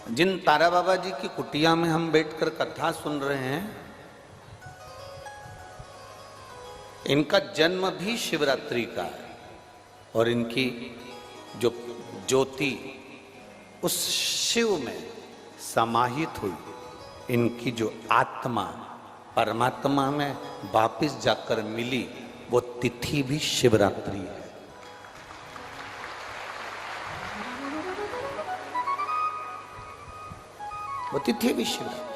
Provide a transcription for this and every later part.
जिन तारा बाबा जी की कुटिया में हम बैठकर कथा सुन रहे हैं, इनका जन्म भी शिवरात्रि का है और इनकी जो ज्योति उस शिव में समाहित हुई, इनकी जो आत्मा परमात्मा में वापस जाकर मिली, वो तिथि भी शिवरात्रि है। वो तिथि भी शिवरात्रि।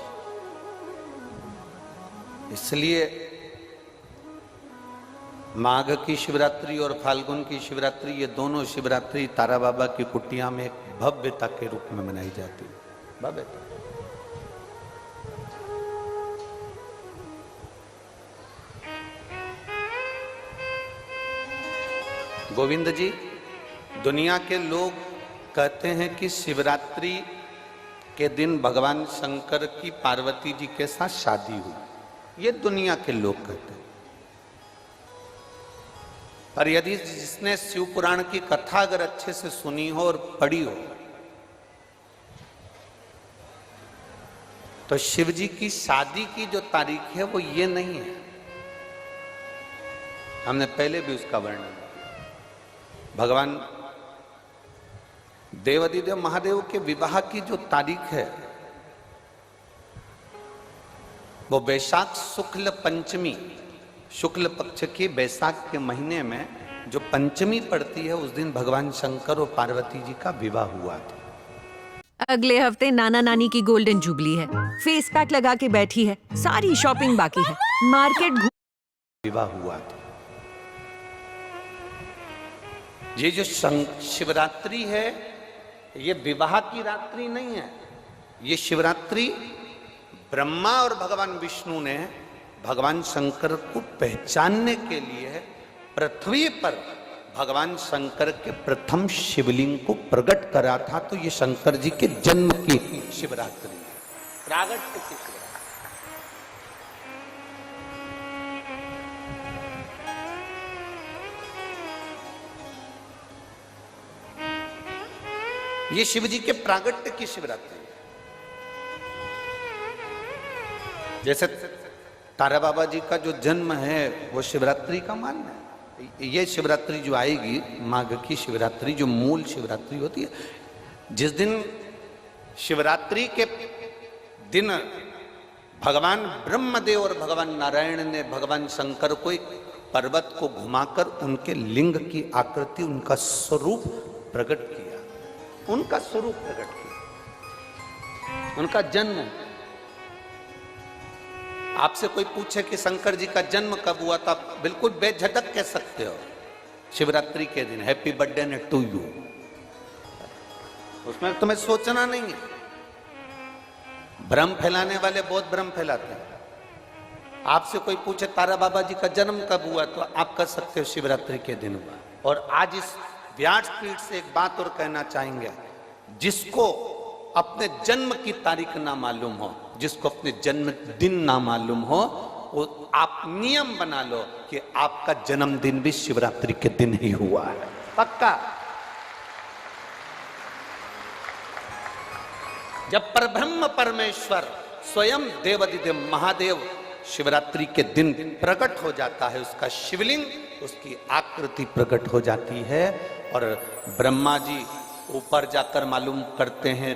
इसलिए माघ की शिवरात्रि और फाल्गुन की शिवरात्रि, ये दोनों शिवरात्रि तारा बाबा की कुटिया में एक भव्यता के रूप में मनाई जाती है। भव्यता। गोविंद जी, दुनिया के लोग कहते हैं कि शिवरात्रि के दिन भगवान शंकर की पार्वती जी के साथ शादी हुई। ये दुनिया के लोग कहते हैं। पर यदि जिसने शिव पुराण की कथा अगर अच्छे से सुनी हो और पढ़ी हो, तो शिव जी की शादी की जो तारीख है वो ये नहीं है। हमने पहले भी उसका वर्णन किया। भगवान देवाधिदेव महादेव के विवाह की जो तारीख है वो बैसाख शुक्ल पंचमी, शुक्ल पक्ष के बैसाख के महीने में जो पंचमी पड़ती है, उस दिन भगवान शंकर और पार्वती जी का विवाह हुआ था। अगले हफ्ते नाना नानी की गोल्डन जुबली है। फेस पैक लगा के बैठी है, सारी शॉपिंग बाकी है, मार्केट विवाह हुआ था। ये जो शिवरात्रि है, ये विवाह की रात्रि नहीं है। ये शिवरात्रि ब्रह्मा और भगवान विष्णु ने भगवान शंकर को पहचानने के लिए पृथ्वी पर भगवान शंकर के प्रथम शिवलिंग को प्रकट करा था। तो ये शंकर जी के जन्म की शिवरात्रि है, प्रागट्य की शिवरात्रि। ये शिव जी के प्रागट्य की शिवरात्रि है। जैसे तारा बाबा जी का जो जन्म है वो शिवरात्रि का मानना है। ये शिवरात्रि जो आएगी, माघ की शिवरात्रि, जो मूल शिवरात्रि होती है, जिस दिन शिवरात्रि के दिन भगवान ब्रह्मदेव और भगवान नारायण ने भगवान शंकर को एक पर्वत को घुमाकर उनके लिंग की आकृति, उनका स्वरूप प्रकट किया, उनका स्वरूप प्रकट किया, उनका जन्म। आपसे कोई पूछे कि शंकर जी का जन्म कब हुआ, तो आप बिल्कुल बेझिझक कह सकते हो, शिवरात्रि के दिन, हैप्पी बर्थडे ने टू यू। उसमें तुम्हें सोचना नहीं है। भ्रम फैलाने वाले बहुत भ्रम फैलाते हैं। आपसे कोई पूछे तारा बाबा जी का जन्म कब हुआ, तो आप कह सकते हो शिवरात्रि के दिन हुआ। और आज इस व्यासपीठ से एक बात और कहना चाहेंगे, जिसको अपने जन्म की तारीख ना मालूम हो, जिसको अपने जन्म दिन ना मालूम हो, वो आप नियम बना लो कि आपका जन्मदिन भी शिवरात्रि के दिन ही हुआ है, पक्का। जब परब्रह्म परमेश्वर स्वयं देवाधिदेव महादेव शिवरात्रि के दिन प्रकट हो जाता है, उसका शिवलिंग, उसकी आकृति प्रकट हो जाती है। और ब्रह्मा जी ऊपर जाकर मालूम करते हैं,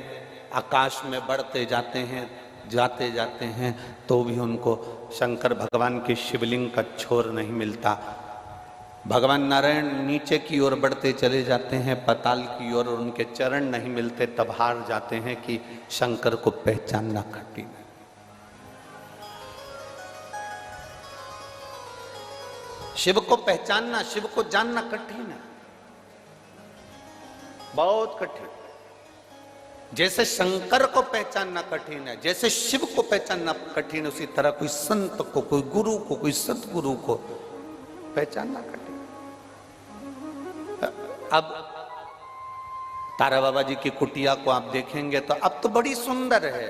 आकाश में बढ़ते जाते हैं, जाते जाते हैं, तो भी उनको शंकर भगवान के शिवलिंग का छोर नहीं मिलता। भगवान नारायण नीचे की ओर बढ़ते चले जाते हैं, पाताल की ओर, और उनके चरण नहीं मिलते, तब हार जाते हैं कि शंकर को पहचानना कठिन है। शिव को पहचानना, शिव को जानना कठिन है, बहुत कठिन। जैसे शंकर को पहचानना कठिन है, जैसे शिव को पहचानना कठिन है, उसी तरह कोई संत को, कोई गुरु को, कोई सतगुरु को पहचानना कठिन। अब तारा बाबा जी की कुटिया को आप देखेंगे तो अब तो बड़ी सुंदर है,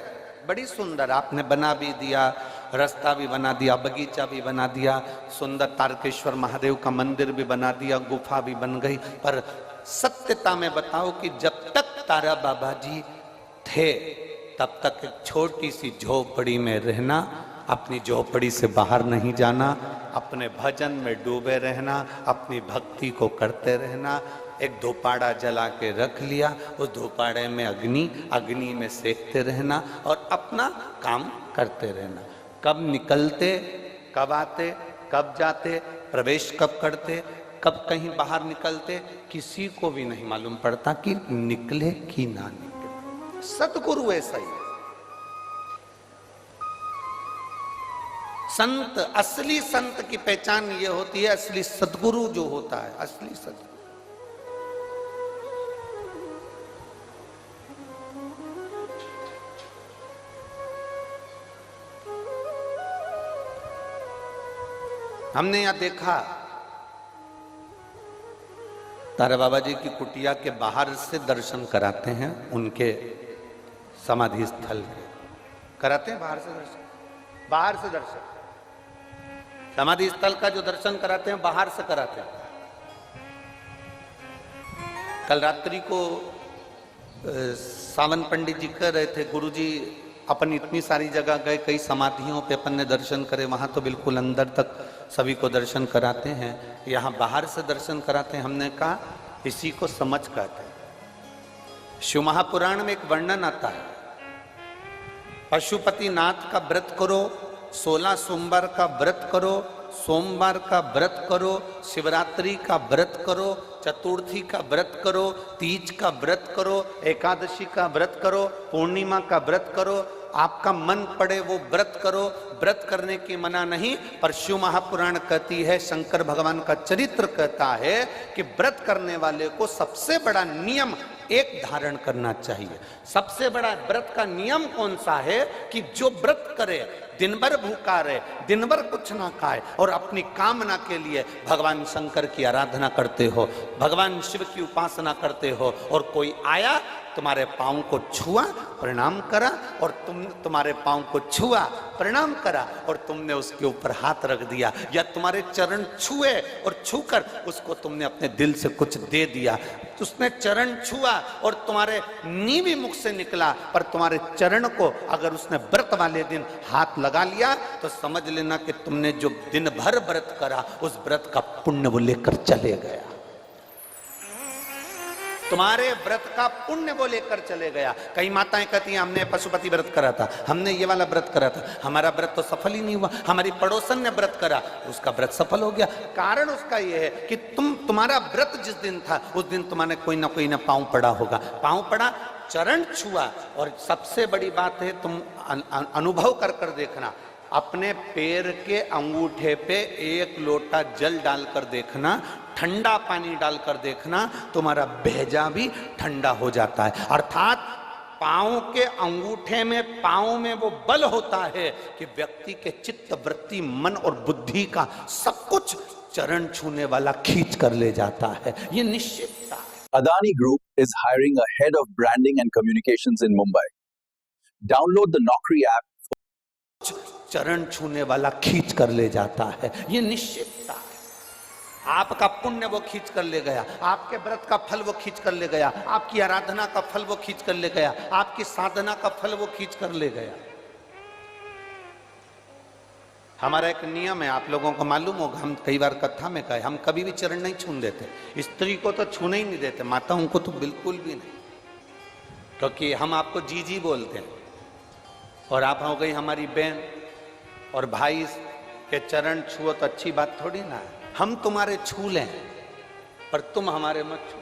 बड़ी सुंदर। आपने बना भी दिया, रास्ता भी बना दिया, बगीचा भी बना दिया, सुंदर तारकेश्वर महादेव का मंदिर भी बना दिया, गुफा भी बन गई। पर सत्यता में बताओ कि जब तक तारा बाबा जी है तब तक एक छोटी सी झोपड़ी में रहना, अपनी झोपड़ी से बाहर नहीं जाना, अपने भजन में डूबे रहना, अपनी भक्ति को करते रहना। एक धूपाड़ा जला के रख लिया, उस धूपाड़े में अग्नि में सेकते रहना और अपना काम करते रहना। कब निकलते, कब आते, कब जाते, प्रवेश कब करते, कब कहीं बाहर निकलते, किसी को भी नहीं मालूम पड़ता कि निकले कि ना निकले। सतगुरु ऐसा ही है। संत, असली संत की पहचान ये होती है, असली सतगुरु जो होता है, असली सतगुरु। हमने यहां देखा तारा बाबा जी की कुटिया के बाहर से दर्शन कराते हैं, उनके समाधि स्थल के कराते हैं, बाहर से दर्शन, बाहर से दर्शन, समाधि स्थल का जो दर्शन कराते हैं बाहर से कराते हैं। कल रात्रि को सावन पंडित जी कह रहे थे, गुरुजी अपन इतनी सारी जगह गए, कई समाधियों पे अपन ने दर्शन करे, वहां तो बिल्कुल अंदर तक सभी को दर्शन कराते हैं, यहाँ बाहर से दर्शन कराते हैं। हमने कहा इसी को समझ कहते हैं। शिव महापुराण में एक वर्णन आता है, पशुपति नाथ का व्रत करो, 16 सोमवार का व्रत करो, सोमवार का व्रत करो, शिवरात्रि का व्रत करो, चतुर्थी का व्रत करो, तीज का व्रत करो, एकादशी का व्रत करो, पूर्णिमा का व्रत करो, आपका मन पड़े वो व्रत करो। व्रत करने की मना नहीं, पर शिव महापुराण कहती है, शंकर भगवान का चरित्र कहता है कि व्रत करने वाले को सबसे बड़ा नियम एक धारण करना चाहिए। सबसे बड़ा व्रत का नियम कौन सा है कि जो व्रत करे, दिन भर भूखा रहे, दिन भर कुछ ना खाए और अपनी कामना के लिए भगवान शंकर की आराधना करते हो, भगवान शिव की उपासना करते हो, और कोई आया तुम्हारे पांव को छुआ, प्रणाम करा, और तुम्हारे पांव को छुआ, प्रणाम करा, और तुमने उसके ऊपर हाथ रख दिया, या तुम्हारे चरण छुए और छूकर उसको तुमने अपने दिल से कुछ दे दिया। उसने चरण छुआ और तुम्हारे नीवी मुख से निकला, पर तुम्हारे चरण को अगर उसने व्रत वाले दिन हाथ लगा लिया तो समझ लेना कि तुमने जो दिन भर व्रत करा उस व्रत का पुण्य वो लेकर चले गया, तुम्हारे व्रत का पुण्य वो लेकर चले गया। कई माताएं कहती हैं हमने पशुपति व्रत करा था, हमने ये वाला व्रत करा था, हमारा व्रत तो सफल ही नहीं हुआ, हमारी पड़ोसन ने व्रत करा, उसका व्रत सफल हो गया। कारण उसका ये है कि तुम्हारा व्रत जिस दिन था उस दिन तुम्हारे कोई ना पांव पड़ा होगा, पांव पड़ा, चरण छुआ। और सबसे बड़ी बात है, तुम अनुभव कर देखना, अपने पैर के अंगूठे पे एक लोटा जल डालकर देखना, ठंडा पानी डालकर देखना, तुम्हारा भेजा भी ठंडा हो जाता है। अर्थात पांव के अंगूठे में, पांव में वो बल होता है कि व्यक्ति के चित्त, वृत्ति, मन और बुद्धि का सब कुछ चरण छूने वाला खींच कर ले जाता है, ये निश्चितता है। Adani Group is hiring a head of branding and communications in Mumbai. Download the Naukri app. चरण छूने वाला खींच कर ले जाता है, ये निश्चितता है। आपका पुण्य वो खींच कर ले गया, आपके व्रत का फल वो खींच कर ले गया, आपकी आराधना का फल वो खींच कर ले गया, आपकी साधना का फल वो खींच कर ले गया। हमारा एक नियम है, आप लोगों को मालूम होगा, हम कई बार कथा में कहे, हम कभी भी चरण नहीं छूने देते। स्त्री को तो छूने ही नहीं देते, माताओं को तो बिल्कुल भी नहीं, क्योंकि हम आपको जीजी बोलते हैं और आप हो गई हमारी बहन, और भाई के चरण छुओ तो अच्छी बात थोड़ी ना है। हम तुम्हारे छू लें पर तुम हमारे मत छू।